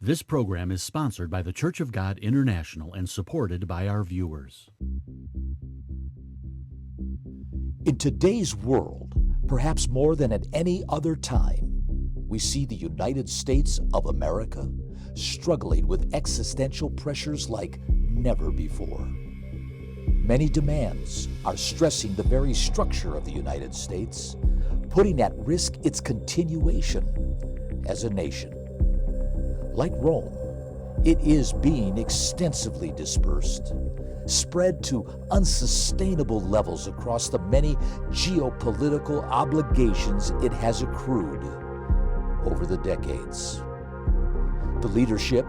This program is sponsored by the Church of God International and supported by our viewers. In today's world, perhaps more than at any other time, we see the United States of America struggling with existential pressures like never before. Many demands are stressing the very structure of the United States, putting at risk its continuation as a nation. Like Rome, it is being extensively dispersed, spread to unsustainable levels across the many geopolitical obligations it has accrued over the decades. The leadership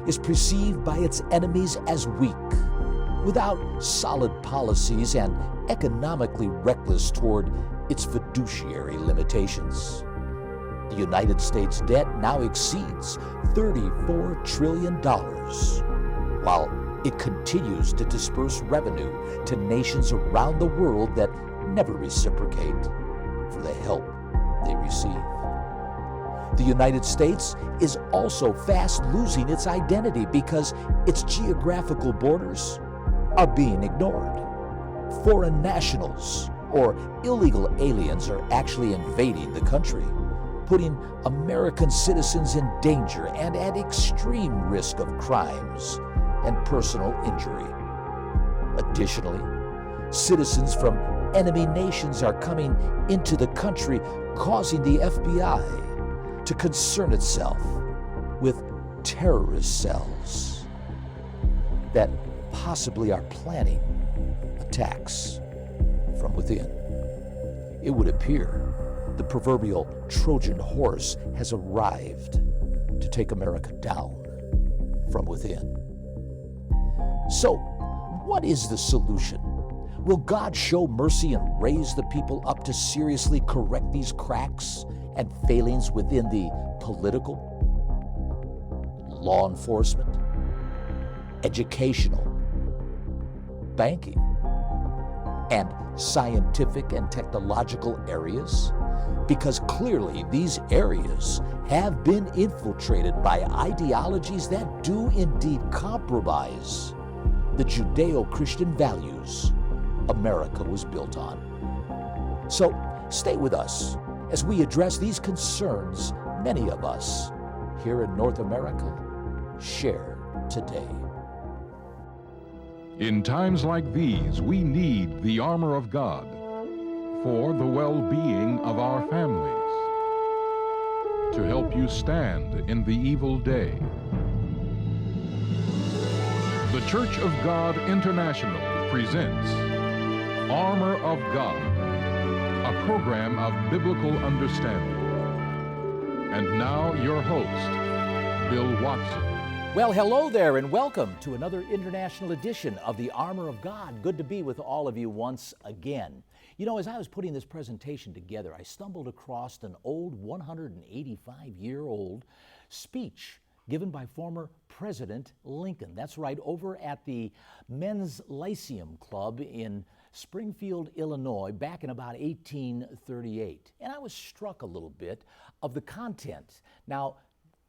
is perceived by its enemies as weak, without solid policies and economically reckless toward its fiduciary limitations. The United States debt now exceeds $34 trillion, while it continues to disperse revenue to nations around the world that never reciprocate for the help they receive. The United States is also fast losing its identity because its geographical borders are being ignored. Foreign nationals or illegal aliens are actually invading the country, putting American citizens in danger and at extreme risk of crimes and personal injury. Additionally, citizens from enemy nations are coming into the country, causing the FBI to concern itself with terrorist cells that possibly are planning attacks from within. It would appear the proverbial Trojan horse has arrived to take America down from within. So, what is the solution? Will God show mercy and raise the people up to seriously correct these cracks and failings within the political, law enforcement, educational, banking, and scientific and technological areas? Because clearly these areas have been infiltrated by ideologies that do indeed compromise the Judeo-Christian values America was built on. So stay with us as we address these concerns many of us here in North America share today. In times like these, we need the armor of God for the well-being of our families, to help you stand in the evil day. The Church of God International presents Armor of God, a program of biblical understanding. And now your host, Bill Watson. Well, hello there and welcome to another international edition of the Armor of God. Good to be with all of you once again. You know, as I was putting this presentation together, I stumbled across an old 185-year-old speech given by former President Lincoln. That's right, over at the Men's Lyceum Club in Springfield, Illinois, back in about 1838. And I was struck a little bit of the content. Now,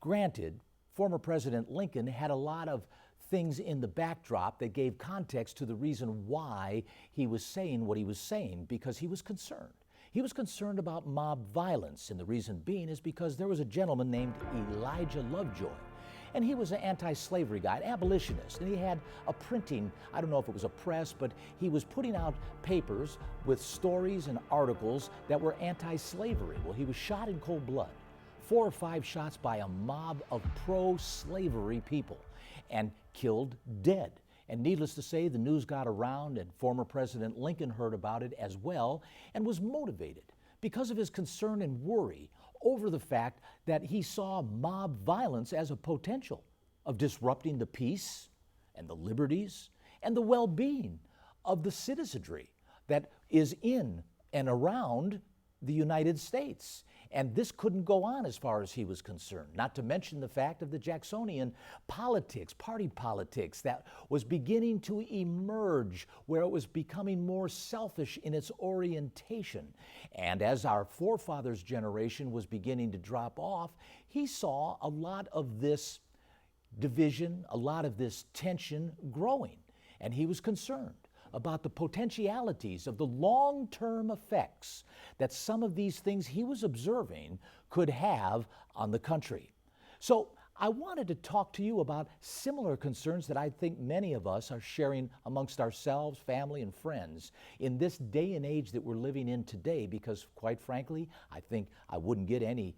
granted, former President Lincoln had a lot of things in the backdrop that gave context to the reason why he was saying what he was saying, because he was concerned. He was concerned about mob violence, and the reason being is because there was a gentleman named Elijah Lovejoy, and he was an anti-slavery guy, an abolitionist, and he had a printing, I don't know if it was a press, but he was putting out papers with stories and articles that were anti-slavery. Well, he was shot in cold blood, 4 or 5 shots by a mob of pro-slavery people, and killed dead. And needless to say, the news got around and former President Lincoln heard about it as well and was motivated because of his concern and worry over the fact that he saw mob violence as a potential of disrupting the peace and the liberties and the well-being of the citizenry that is in and around the United States. And this couldn't go on as far as he was concerned, not to mention the fact of the Jacksonian politics, party politics that was beginning to emerge, where it was becoming more selfish in its orientation. And as our forefathers' generation was beginning to drop off, he saw a lot of this division, a lot of this tension growing. And he was concerned about the potentialities of the long-term effects that some of these things he was observing could have on the country. So I wanted to talk to you about similar concerns that I think many of us are sharing amongst ourselves, family, and friends in this day and age that we're living in today, because quite frankly, I think I wouldn't get any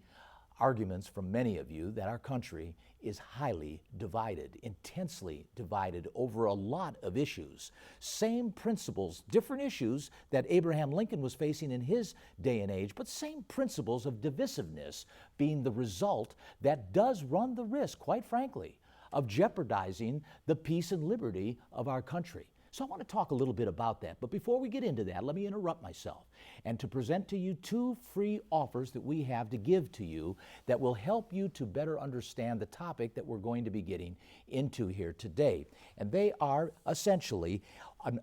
arguments from many of you that our country is highly divided, intensely divided over a lot of issues. Same principles, different issues that Abraham Lincoln was facing in his day and age, but same principles of divisiveness being the result that does run the risk, quite frankly, of jeopardizing the peace and liberty of our country. So I want to talk a little bit about that. But before we get into that, let me interrupt myself and to present to you 2 free offers that we have to give to you that will help you to better understand the topic that we're going to be getting into here today. And they are essentially a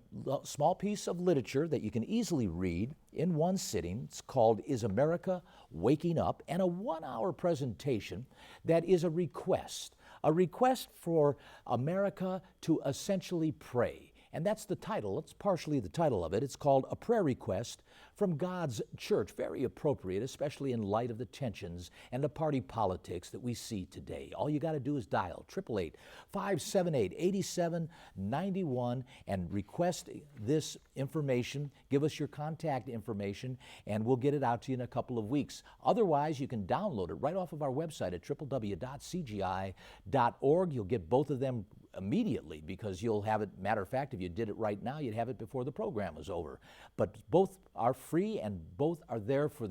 small piece of literature that you can easily read in one sitting. It's called Is America Waking Up? And a 1-hour presentation that is a request for America to essentially pray. And that's the title, it's partially the title of it. It's called A Prayer Request from God's Church. Very appropriate, especially in light of the tensions and the party politics that we see today. All you got to do is dial 888-578-8791 and request this information. Give us your contact information, and we'll get it out to you in a couple of weeks. Otherwise, you can download it right off of our website at www.cgi.org. You'll get both of them immediately because you'll have it. Matter of fact, if you did it right now, you'd have it before the program was over. But both are free and both are there for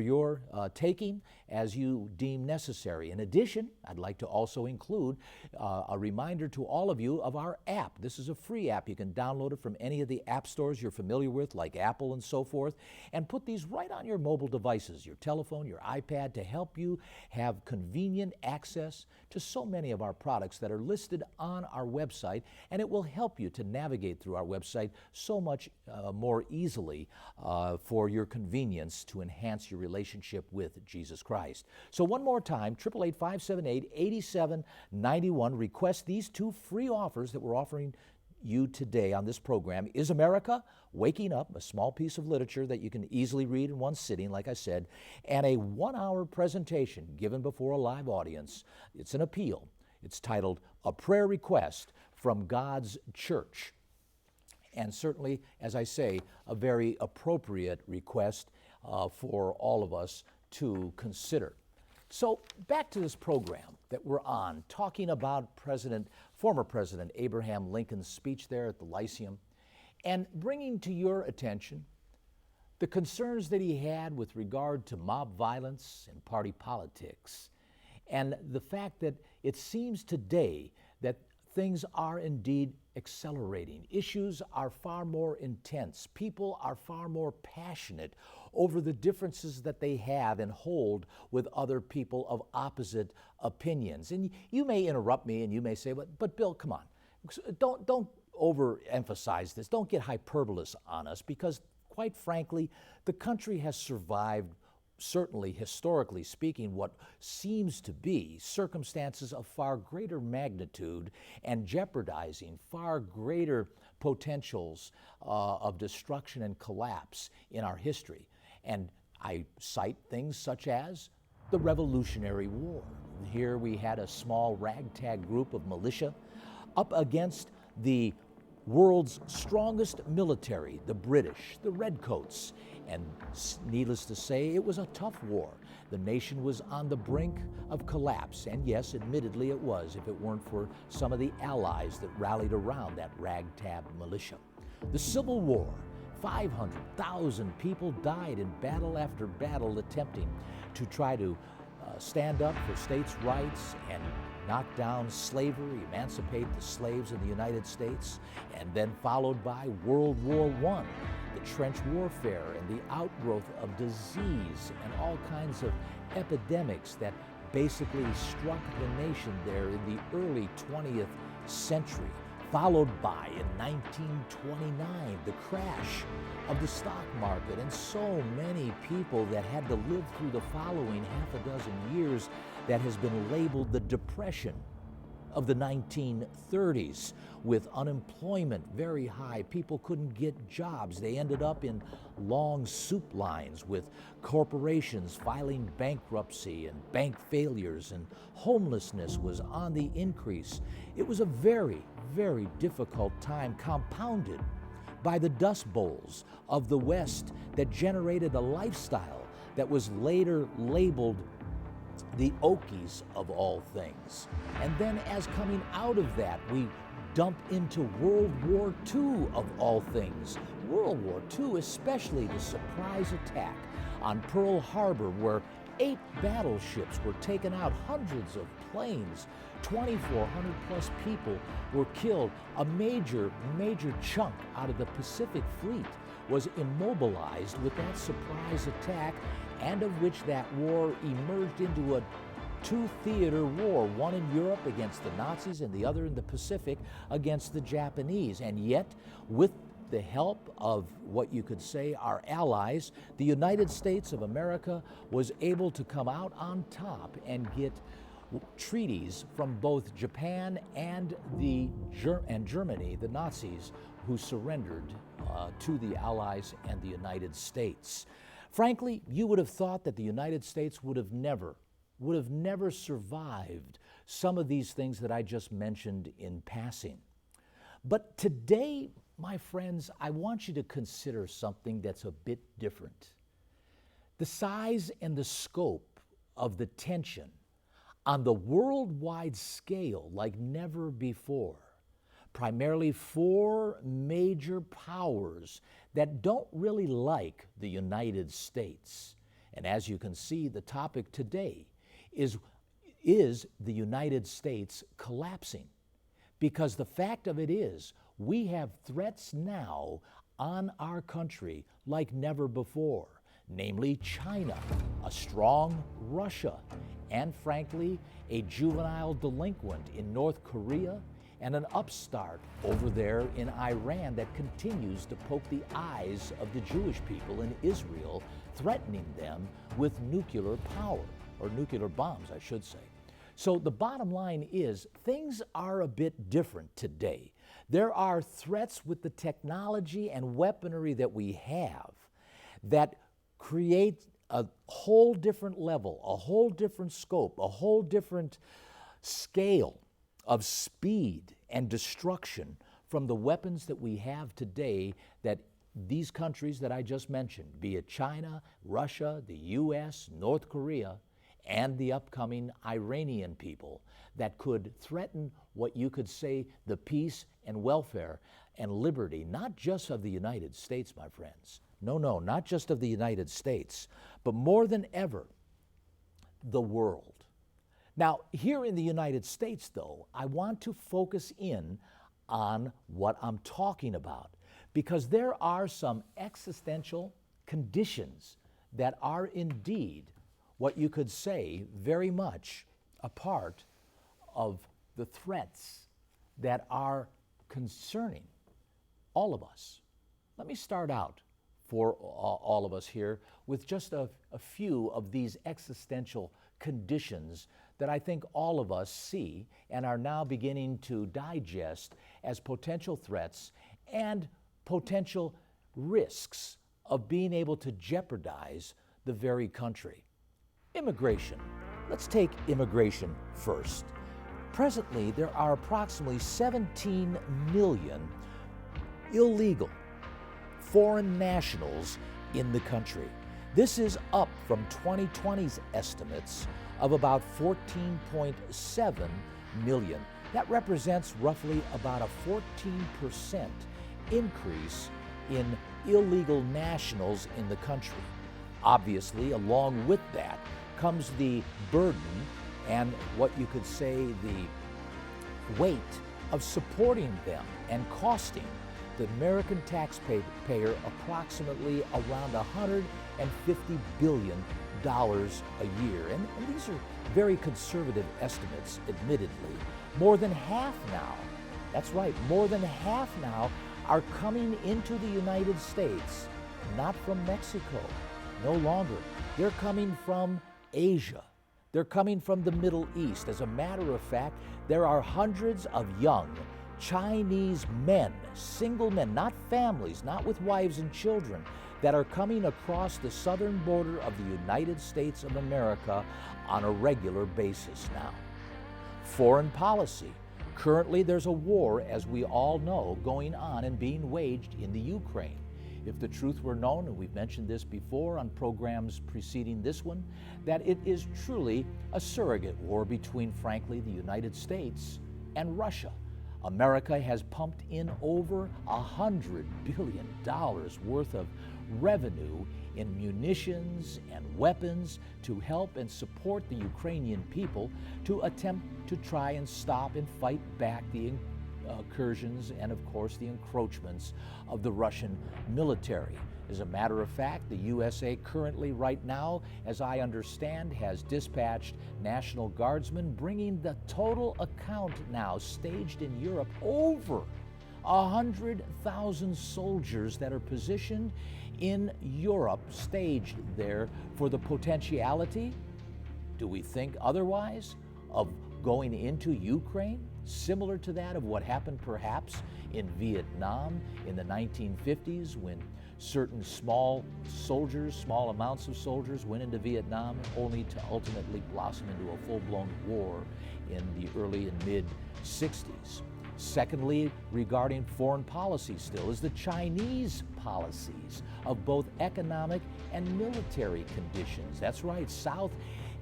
your taking as you deem necessary. In addition, I'd like to also include a reminder to all of you of our app. This is a free app. You can download it from any of the app stores you're familiar with, like Apple and so forth, and put these right on your mobile devices, your telephone, your iPad, to help you have convenient access to so many of our products that are listed on our website, and it will help you to navigate through our website so much more easily for your convenience to enhance your relationship with Jesus Christ. So one more time, 888-578-8791. Request these 2 free offers that we're offering you today on this program. Is America Waking Up? A small piece of literature that you can easily read in one sitting, like I said, and a 1-hour presentation given before a live audience. It's an appeal. It's titled A Prayer Request from God's Church. And certainly, as I say, a very appropriate request for all of us to consider. So back to this program that we're on, talking about former President Abraham Lincoln's speech there at the Lyceum, and bringing to your attention the concerns that he had with regard to mob violence and party politics, and the fact that it seems today that things are indeed accelerating. Issues are far more intense. People are far more passionate over the differences that they have and hold with other people of opposite opinions. And you may interrupt me and you may say, but Bill, come on. Don't overemphasize this. Don't get hyperbolous on us, because quite frankly, the country has survived, certainly historically speaking, what seems to be circumstances of far greater magnitude and jeopardizing far greater potentials of destruction and collapse in our history. And I cite things such as the Revolutionary War. Here we had a small ragtag group of militia up against the world's strongest military, the British, the Redcoats. And needless to say, it was a tough war. The nation was on the brink of collapse, and yes, admittedly it was, if it weren't for some of the allies that rallied around that ragtag militia. The Civil War, 500,000 people died in battle after battle attempting to try to stand up for states' rights and knock down slavery, emancipate the slaves in the United States, and then followed by World War I, the trench warfare and the outgrowth of disease and all kinds of epidemics that basically struck the nation there in the early 20th century, followed by, in 1929, the crash of the stock market, and so many people that had to live through the following half a dozen years that has been labeled the Depression. of the 1930s, with unemployment very high. People couldn't get jobs. They ended up in long soup lines with corporations filing bankruptcy and bank failures, and homelessness was on the increase. It was a very, very difficult time, compounded by the Dust Bowls of the West that generated a lifestyle that was later labeled the Okies of all things. And then as coming out of that, we dump into World War II of all things. World War II, especially the surprise attack on Pearl Harbor, where 8 battleships were taken out, hundreds of planes, 2,400 plus people were killed. A major chunk out of the Pacific Fleet was immobilized with that surprise attack, and of which that war emerged into a 2-theater war, one in Europe against the Nazis and the other in the Pacific against the Japanese. And yet, with the help of what you could say our allies, the United States of America was able to come out on top and get treaties from both Japan and Germany, the Nazis, who surrendered to the Allies and the United States. Frankly, you would have thought that the United States would have never survived some of these things that I just mentioned in passing. But today, my friends, I want you to consider something that's a bit different. The size and the scope of the tension on the worldwide scale like never before. Primarily 4 major powers that don't really like the United States. And as you can see, the topic today is the United States collapsing? Because the fact of it is, we have threats now on our country like never before, namely China, a strong Russia, and frankly, a juvenile delinquent in North Korea, and an upstart over there in Iran that continues to poke the eyes of the Jewish people in Israel, threatening them with nuclear power, or nuclear bombs, I should say. So the bottom line is, things are a bit different today. There are threats with the technology and weaponry that we have that create a whole different level, a whole different scope, a whole different scale of speed and destruction from the weapons that we have today, that these countries that I just mentioned, be it China, Russia, the US, North Korea, and the upcoming Iranian people, that could threaten what you could say the peace and welfare and liberty, not just of the United States, my friends. No, not just of the United States, but more than ever, the world. Now, here in the United States, though, I want to focus in on what I'm talking about, because there are some existential conditions that are indeed what you could say very much a part of the threats that are concerning all of us. Let me start out for all of us here with just a few of these existential conditions that I think all of us see and are now beginning to digest as potential threats and potential risks of being able to jeopardize the very country. Immigration. Let's take immigration first. Presently, there are approximately 17 million illegal foreign nationals in the country. This is up from 2020's estimates of about 14.7 million. That represents roughly about a 14% increase in illegal nationals in the country. Obviously, along with that comes the burden and what you could say the weight of supporting them and costing the American taxpayer approximately around $150 billion a year. And these are very conservative estimates, admittedly. More than half now, that's right, more than half now are coming into the United States, not from Mexico, no longer. They're coming from Asia, They're coming from the Middle East. As a matter of fact, there are hundreds of young Chinese men, single men, not families, not with wives and children, that are coming across the southern border of the United States of America on a regular basis now. Foreign policy. Currently, there's a war, as we all know, going on and being waged in the Ukraine. If the truth were known, and we've mentioned this before on programs preceding this one, that it is truly a surrogate war between, frankly, the United States and Russia. America has pumped in over $100 billion worth of revenue in munitions and weapons to help and support the Ukrainian people to attempt to try and stop and fight back the incursions and, of course, the encroachments of the Russian military. As a matter of fact, the USA currently, right now, as I understand, has dispatched National Guardsmen, bringing the total account now staged in Europe over 100,000 soldiers that are positioned in Europe, staged there for the potentiality, do we think otherwise, of going into Ukraine, similar to that of what happened perhaps in Vietnam in the 1950s when certain small amounts of soldiers went into Vietnam only to ultimately blossom into a full-blown war in the early and mid-60s. Secondly, regarding foreign policy still, is the Chinese policies of both economic and military conditions. That's right, South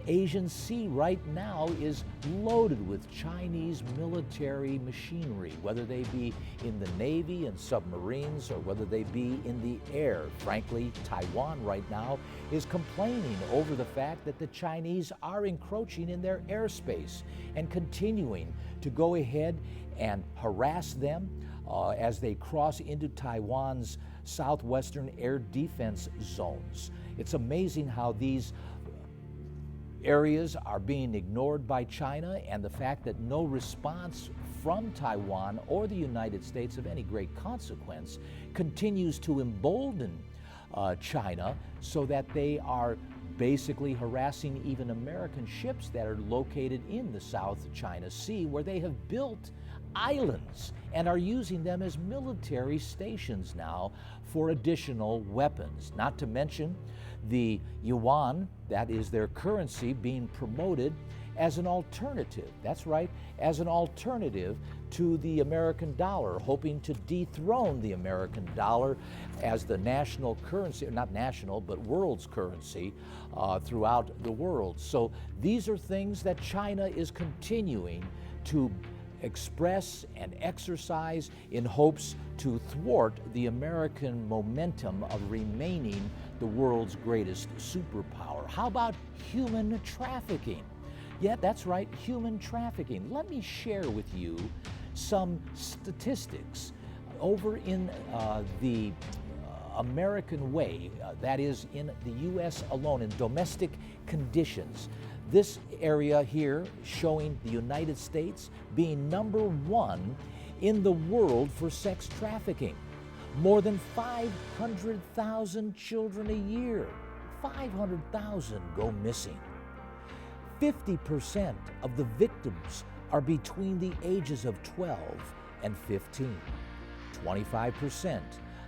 Asian Sea right now is loaded with Chinese military machinery, whether they be in the Navy and submarines or whether they be in the air. Frankly, Taiwan right now is complaining over the fact that the Chinese are encroaching in their airspace and continuing to go ahead and harass them as they cross into Taiwan's southwestern air defense zones. It's amazing how these areas are being ignored by China, and the fact that no response from Taiwan or the United States of any great consequence continues to embolden China so that they are basically harassing even American ships that are located in the South China Sea, where they have built islands and are using them as military stations now for additional weapons. Not to mention the yuan, that is their currency, being promoted as an alternative. That's right, as an alternative to the American dollar, hoping to dethrone the American dollar as the national currency, not national, but world's currency throughout the world. So these are things that China is continuing to express and exercise in hopes to thwart the American momentum of remaining the world's greatest superpower. How about human trafficking? Yeah, that's right, human trafficking. Let me share with you some statistics over in the American way, that is in the U.S. alone, in domestic conditions. This area here showing the United States being #1 in the world for sex trafficking. More than 500,000 children a year. 500,000 go missing. 50% of the victims are between the ages of 12 and 15. 25%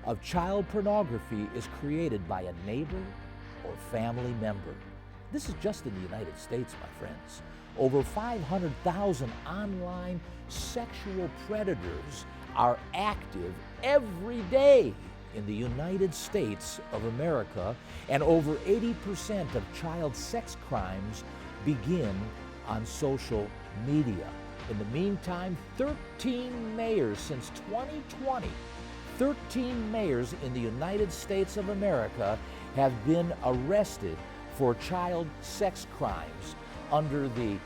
of child pornography is created by a neighbor or family member. This is just in the United States, my friends. Over 500,000 online sexual predators are active every day in the United States of America, and over 80% of child sex crimes begin on social media. In the meantime, 13 mayors since 2020, 13 mayors in the United States of America have been arrested for child sex crimes under the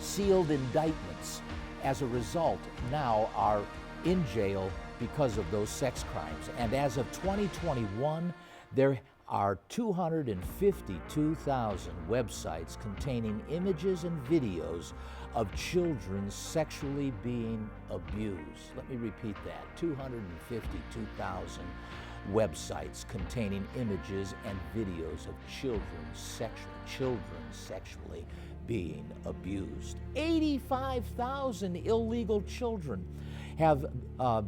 sealed indictments. As a result, now are in jail because of those sex crimes. And as of 2021, there are 252,000 websites containing images and videos of children sexually being abused. Let me repeat that, 252,000 websites containing images and videos of children sexually being abused. 85,000 illegal children have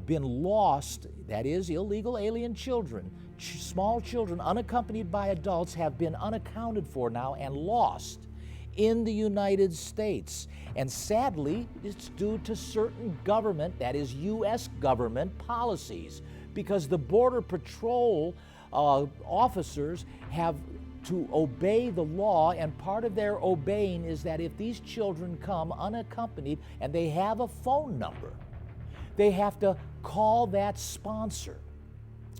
been lost, that is, illegal alien children. Small children unaccompanied by adults have been unaccounted for now and lost in the United States. And sadly, it's due to certain government, that is U.S. government policies, because the Border Patrol officers have to obey the law, and part of their obeying is that if these children come unaccompanied and they have a phone number, they have to call that sponsor.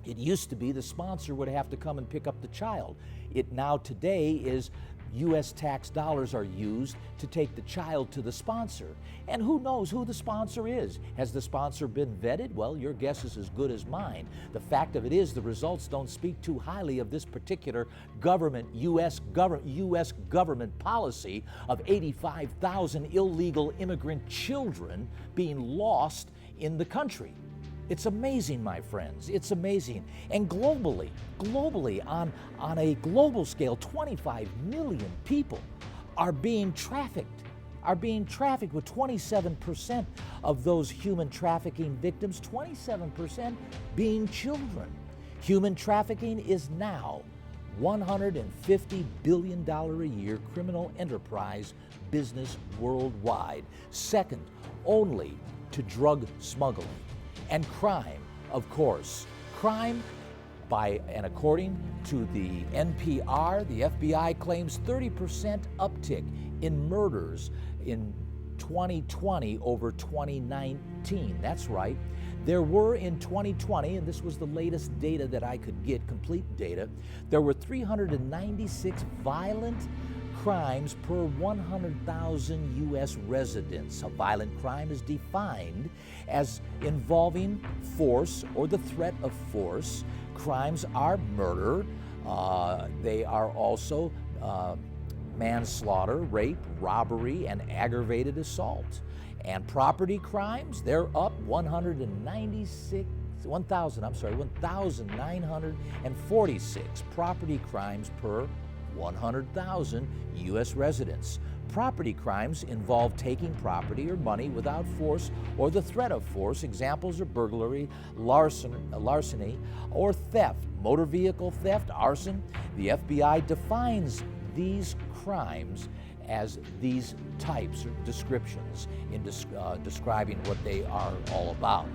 It used to be the sponsor would have to come and pick up the child. It now today is U.S. tax dollars are used to take the child to the sponsor. And who knows who the sponsor is? Has the sponsor been vetted? Well, your guess is as good as mine. The fact of it is the results don't speak too highly of this particular government, U.S. government policy of 85,000 illegal immigrant children being lost in the country. It's amazing, my friends. It's amazing. And globally, on a global scale, 25 million people are being trafficked with 27% of those human trafficking victims, 27% being children. Human trafficking is now $150 billion a year criminal enterprise business worldwide, second only to drug smuggling. And crime, of course. Crime, according to the NPR, the FBI claims 30% uptick in murders in 2020 over 2019. That's right. There were in 2020, and this was the latest data that I could get, complete data, there were 396 violent crimes per 100,000 U.S. residents. A violent crime is defined as involving force or the threat of force. Crimes are murder. They are also manslaughter, rape, robbery, and aggravated assault. And property crimes, they're up 1,946 property crimes per 100,000 U.S. residents. Property crimes involve taking property or money without force or the threat of force. Examples are burglary, larceny, or theft. Motor vehicle theft, arson. The FBI defines these crimes as these types or descriptions in describing what they are all about.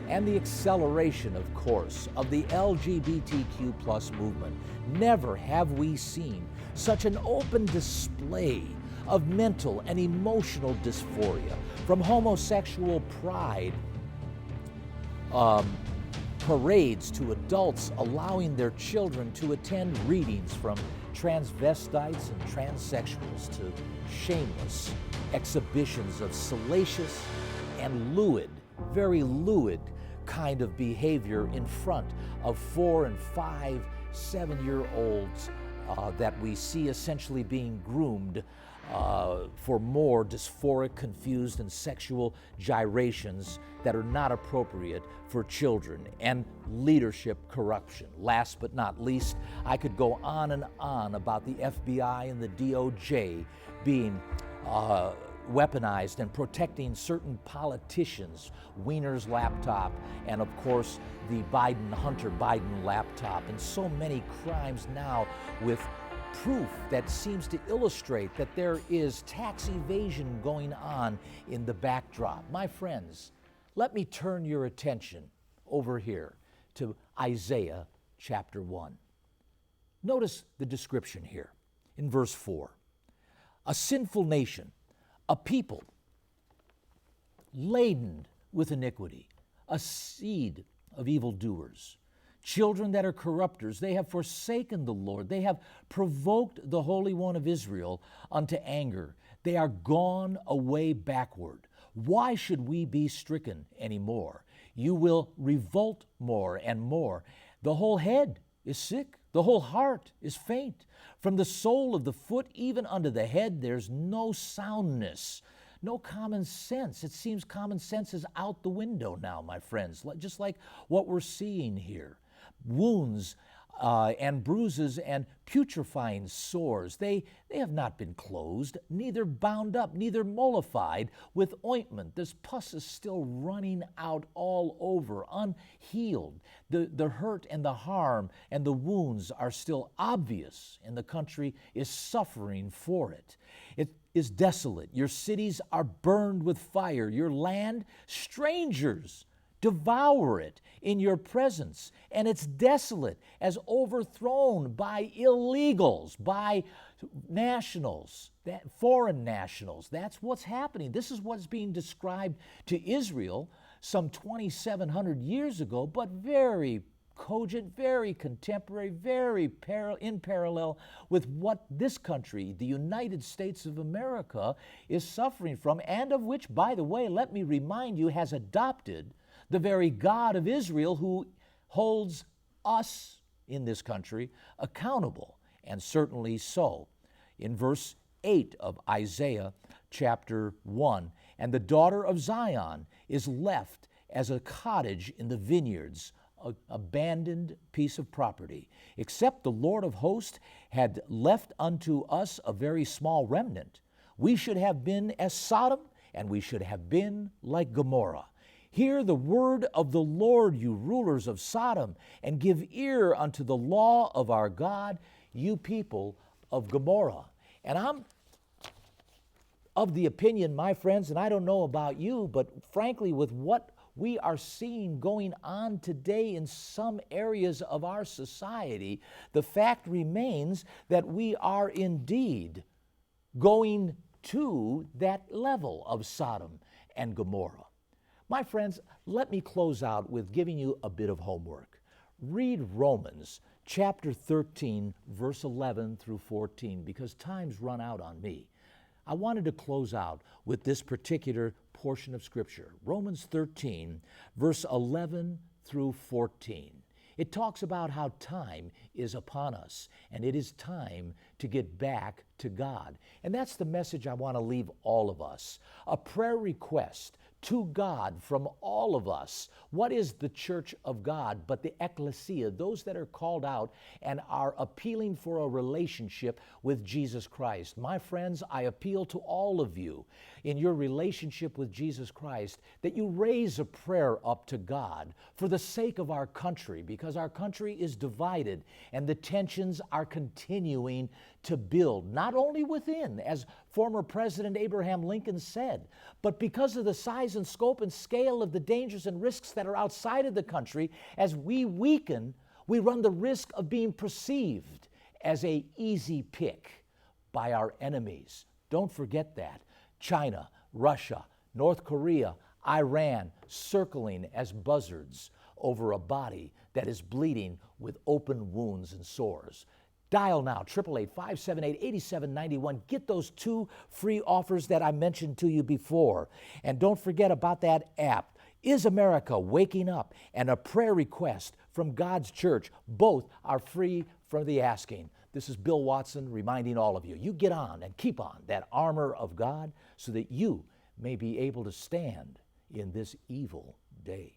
And the acceleration, of course, of the LGBTQ plus movement. Never have we seen such an open display of mental and emotional dysphoria, from homosexual pride parades to adults allowing their children to attend readings, from transvestites and transsexuals to shameless exhibitions of salacious and lewd, very lewd kind of behavior in front of 4 and 5, 7-year-olds that we see essentially being groomed for more dysphoric, confused, and sexual gyrations that are not appropriate for children, and leadership corruption. Last but not least, I could go on and on about the FBI and the DOJ being weaponized and protecting certain politicians, Weiner's laptop, and of course the Hunter Biden laptop, and so many crimes now with proof that seems to illustrate that there is tax evasion going on in the backdrop. My friends, let me turn your attention over here to Isaiah chapter 1. Notice the description here in verse 4. A sinful nation, a people laden with iniquity, a seed of evildoers, children that are corrupters. They have forsaken the Lord. They have provoked the Holy One of Israel unto anger. They are gone away backward. Why should we be stricken anymore? You will revolt more and more. The whole head is sick. The whole heart is faint. From the sole of the foot even unto the head, there's no soundness, no common sense. It seems common sense is out the window now, my friends, just like what we're seeing here. wounds and bruises and putrefying sores. They have not been closed, neither bound up, neither mollified with ointment. This pus is still running out all over, unhealed. The hurt and the harm and the wounds are still obvious, and the country is suffering for it. It is desolate. Your cities are burned with fire. Your land, strangers devour it in your presence, and it's desolate as overthrown by illegals, by nationals, foreign nationals. That's what's happening. This is what's being described to Israel some 2,700 years ago, but very cogent, very contemporary, very in parallel with what this country, the United States of America, is suffering from, and of which, by the way, let me remind you, has adopted the very God of Israel, who holds us in this country accountable, and certainly so. In verse 8 of Isaiah chapter 1, and the daughter of Zion is left as a cottage in the vineyards, an abandoned piece of property, except the Lord of hosts had left unto us a very small remnant. We should have been as Sodom, and we should have been like Gomorrah. Hear the word of the Lord, you rulers of Sodom, and give ear unto the law of our God, you people of Gomorrah. And I'm of the opinion, my friends, and I don't know about you, but frankly, with what we are seeing going on today in some areas of our society, the fact remains that we are indeed going to that level of Sodom and Gomorrah. My friends, let me close out with giving you a bit of homework. Read Romans chapter 13, verse 11 through 14, because time's run out on me. I wanted to close out with this particular portion of Scripture, Romans 13, verse 11 through 14. It talks about how time is upon us, and it is time to get back to God. And that's the message I want to leave all of us. A prayer request to God from all of us. What is the church of God but the ecclesia, those that are called out and are appealing for a relationship with Jesus Christ? My friends, I appeal to all of you in your relationship with Jesus Christ that you raise a prayer up to God for the sake of our country, because our country is divided and the tensions are continuing to build, not only within, as former President Abraham Lincoln said, but because of the size and scope and scale of the dangers and risks that are outside of the country. As we weaken, we run the risk of being perceived as an easy pick by our enemies. Don't forget that. China, Russia, North Korea, Iran, circling as buzzards over a body that is bleeding with open wounds and sores. Dial now, 888-578-8791. Get those 2 free offers that I mentioned to you before. And don't forget about that app, Is America Waking Up? And a prayer request from God's church. Both are free for the asking. This is Bill Watson reminding all of you, you get on and keep on that armor of God so that you may be able to stand in this evil day.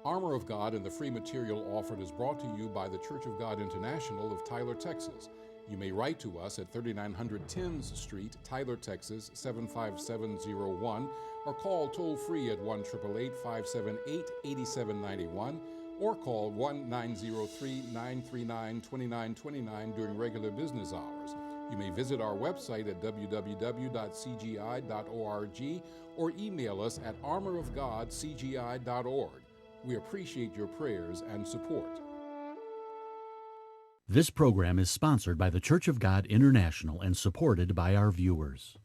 Armor of God and the free material offered is brought to you by the Church of God International of Tyler, Texas. You may write to us at 3900 Timms Street, Tyler, Texas 75701, or call toll-free at 1-888-578-8791, or call 1-903-939-2929 during regular business hours. You may visit our website at www.cgi.org or email us at armorofgodcgi.org. We appreciate your prayers and support. This program is sponsored by the Church of God International and supported by our viewers.